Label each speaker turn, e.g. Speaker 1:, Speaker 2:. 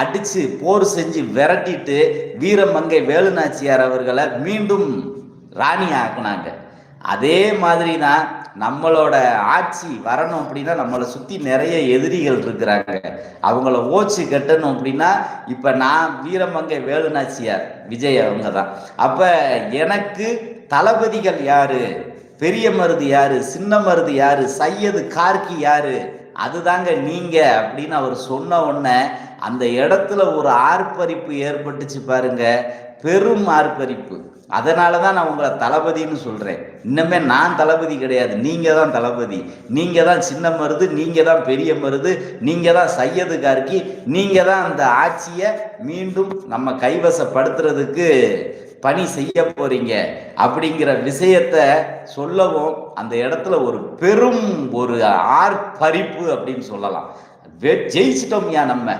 Speaker 1: அடிச்சு போர் செஞ்சு விரட்டிட்டு வீரமங்கை வேலுநாச்சியார் அவர்களை மீண்டும் ராணி ஆக்குனாங்க. அதே மாதிரி தான் நம்மளோட ஆட்சி வரணும் அப்படின்னா நம்மளை சுத்தி நிறைய எதிரிகள் இருக்கிறாங்க. அவங்கள ஓச்சு கட்டணும் அப்படின்னா இப்ப நான் வீரமங்கை வேலுநாச்சியார் விஜய் அவங்க தான். அப்ப எனக்கு தளபதிகள் யாரு, பெரிய மருது யாரு, சின்ன மருது யாரு, சையது கார்கி யாரு, அதுதாங்க நீங்க அப்படின்னு அவர் சொன்ன உடனே அந்த இடத்துல ஒரு ஆர்ப்பரிப்பு ஏற்பட்டுச்சு பாருங்க, பெரும் ஆர்ப்பரிப்பு. அதனாலதான் நான் உங்களை தளபதினு சொல்றேன். இன்னமே நான் தளபதி கிடையாது, நீங்க தான் தளபதி. நீங்க தான் சின்ன மருது, நீங்க தான் பெரிய மருது, நீங்க தான் சையது கார்கி, நீங்க தான் அந்த ஆட்சியை மீண்டும் நம்ம கைவசப்படுத்துறதுக்கு பணி செய்ய போறீங்க அப்படிங்கிற விஷயத்த சொல்லவும் அந்த இடத்துல ஒரு பெரும் ஒரு ஆர்ப்பரிப்பு அப்படின்னு சொல்லலாம். ஜெயிச்சிட்டோம்யா நம்ம.